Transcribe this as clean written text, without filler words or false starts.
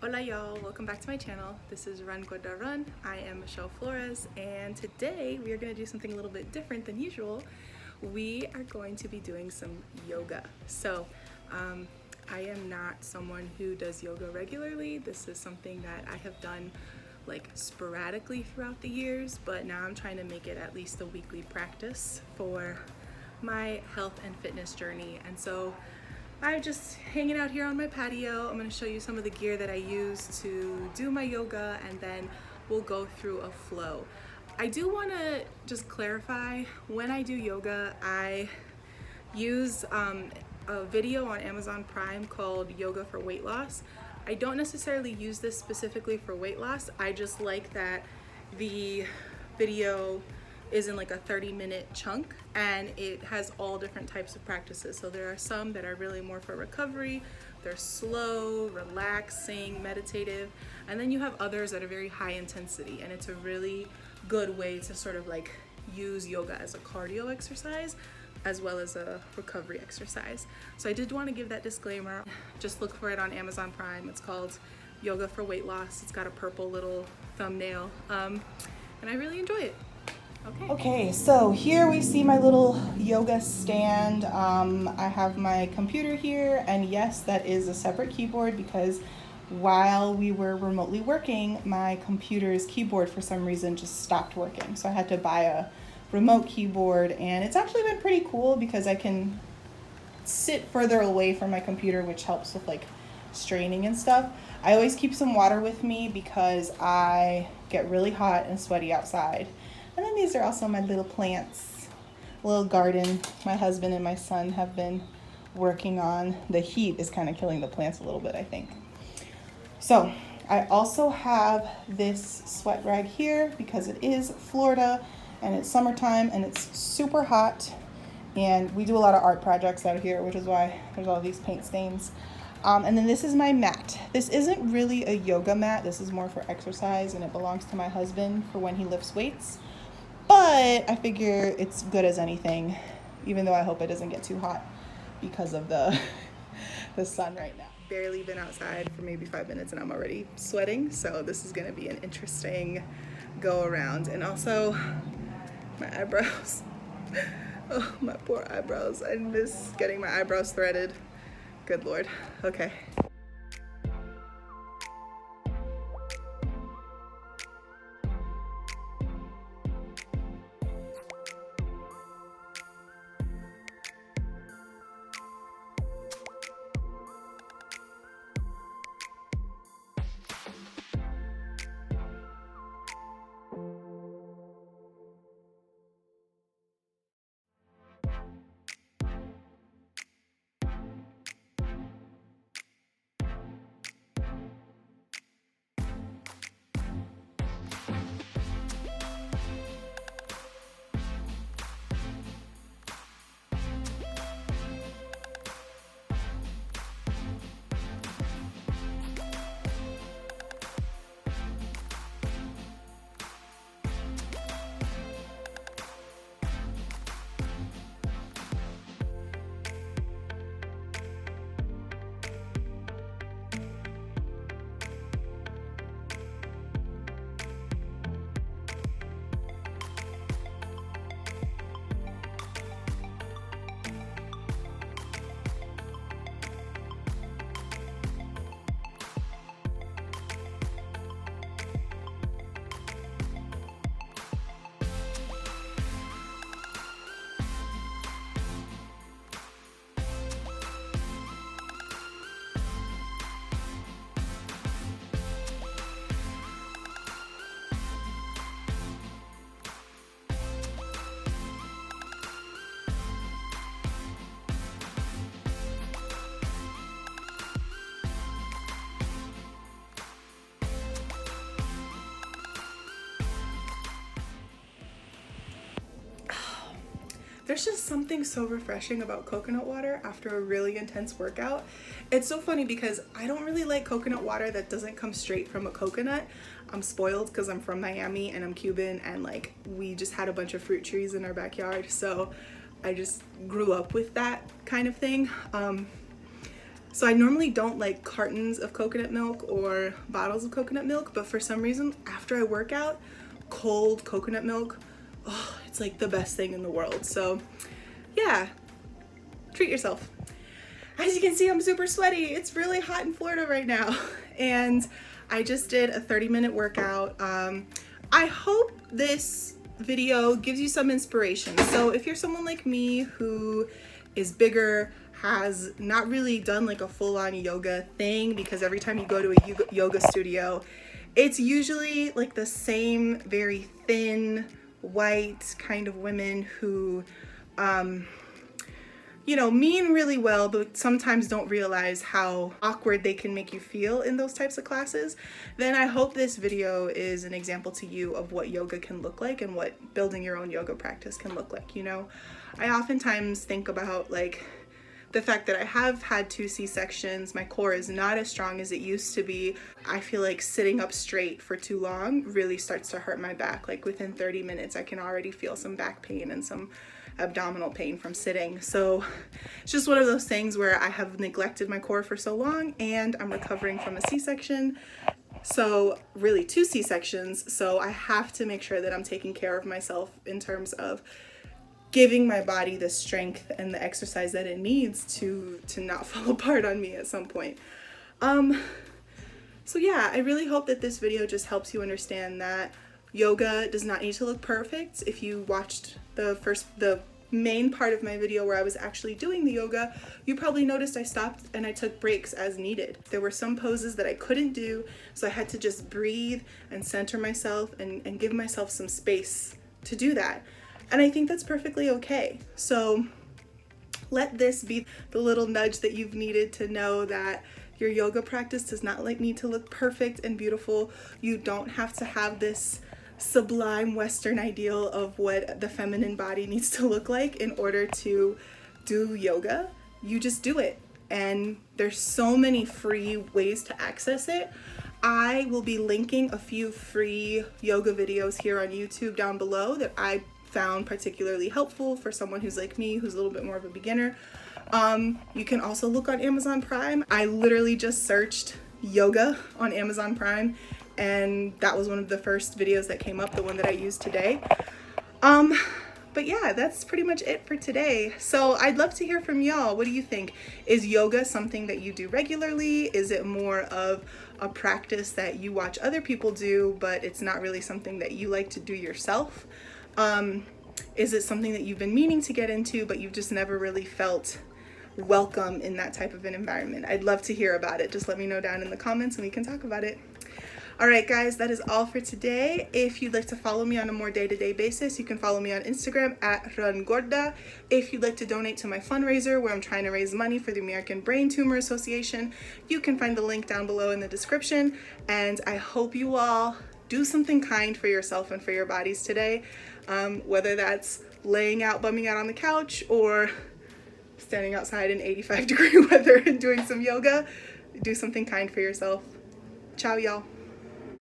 Hola y'all, welcome back to my channel. This is Run Gorda Run. I am Michelle Flores, and today we are going to do something a little bit different than usual. We are going to be doing some yoga. So I am not someone who does yoga regularly. This is something that I have done like sporadically throughout the years, but now I'm trying to make it at least a weekly practice for my health and fitness journey. And so I'm just hanging out here on my patio. I'm going to show you some of the gear that I use to do my yoga, and then we'll go through a flow. I do want to just clarify, when I do yoga, I use a video on Amazon Prime called Yoga for Weight Loss. I don't necessarily use this specifically for weight loss. I just like that the video is in like a 30-minute chunk, and it has all different types of practices. So there are some that are really more for recovery. They're slow, relaxing, meditative, and then you have others that are very high intensity, and it's a really good way to sort of like use yoga as a cardio exercise as well as a recovery exercise. So I did want to give that disclaimer. Just look for it on Amazon Prime. It's called Yoga for Weight Loss. It's got a purple little thumbnail, and I really enjoy it. Okay, so here we see my little yoga stand. I have my computer here, and yes, that is a separate keyboard because while we were remotely working, my computer's keyboard for some reason just stopped working. So I had to buy a remote keyboard, and it's actually been pretty cool because I can sit further away from my computer, which helps with like straining and stuff. I always keep some water with me because I get really hot and sweaty outside. And then these are also my little plants, little garden my husband and my son have been working on. The heat is kind of killing the plants a little bit, I think. So I also have this sweat rag here because it is Florida and it's summertime and it's super hot. And we do a lot of art projects out here, which is why there's all these paint stains. And then this is my mat. This isn't really a yoga mat. This is more for exercise, and it belongs to my husband for when he lifts weights. But I figure it's good as anything, even though I hope it doesn't get too hot because of the sun right now. Barely been outside for maybe 5 minutes and I'm already sweating, so this is gonna be an interesting go around. And also my eyebrows. Oh, my poor eyebrows. I miss getting my eyebrows threaded. Good Lord. Okay. There's just something so refreshing about coconut water after a really intense workout. It's so funny because I don't really like coconut water that doesn't come straight from a coconut. I'm spoiled because I'm from Miami and I'm Cuban, and like we just had a bunch of fruit trees in our backyard, so I just grew up with that kind of thing. So I normally don't like cartons of coconut milk or bottles of coconut milk, but for some reason, after I work out, cold coconut milk, oh, it's like the best thing in the world. So yeah, treat yourself. As you can see, I'm super sweaty. It's really hot in Florida right now. And I just did a 30-minute workout. I hope this video gives you some inspiration. So if you're someone like me who is bigger, has not really done like a full-on yoga thing, because every time you go to a yoga studio, it's usually like the same very thin, white kind of women who, you know, mean really well, but sometimes don't realize how awkward they can make you feel in those types of classes, then I hope this video is an example to you of what yoga can look like and what building your own yoga practice can look like. You know, I oftentimes think about like the fact that I have had 2 C-sections, my core is not as strong as it used to be. I feel like sitting up straight for too long really starts to hurt my back. Like within 30 minutes, I can already feel some back pain and some abdominal pain from sitting. So it's just one of those things where I have neglected my core for so long, and I'm recovering from a C-section. So really 2 C-sections. So I have to make sure that I'm taking care of myself in terms of giving my body the strength and the exercise that it needs to not fall apart on me at some point. So yeah, I really hope that this video just helps you understand that yoga does not need to look perfect. If you watched the main part of my video where I was actually doing the yoga, you probably noticed I stopped and I took breaks as needed. There were some poses that I couldn't do, so I had to just breathe and center myself and give myself some space to do that. And I think that's perfectly okay. So let this be the little nudge that you've needed to know that your yoga practice does not need to look perfect and beautiful. You don't have to have this sublime Western ideal of what the feminine body needs to look like in order to do yoga. You just do it. And there's so many free ways to access it. I will be linking a few free yoga videos here on YouTube down below that I found particularly helpful for someone who's like me, who's a little bit more of a beginner. You can also look on Amazon Prime. I literally just searched yoga on Amazon Prime, and that was one of the first videos that came up, the one that I used today. But yeah, that's pretty much it for today. So I'd love to hear from y'all. What do you think? Is yoga something that you do regularly? Is it more of a practice that you watch other people do, but it's not really something that you like to do yourself? Is it something that you've been meaning to get into, but you've just never really felt welcome in that type of an environment? I'd love to hear about it. Just let me know down in the comments and we can talk about it. All right, guys, that is all for today. If you'd like to follow me on a more day-to-day basis, you can follow me on Instagram at Gorda. If you'd like to donate to my fundraiser where I'm trying to raise money for the American Brain Tumor Association, you can find the link down below in the description. And I hope you all do something kind for yourself and for your bodies today, whether that's laying out, bumming out on the couch, or standing outside in 85-degree weather and doing some yoga. Do something kind for yourself. Ciao, y'all.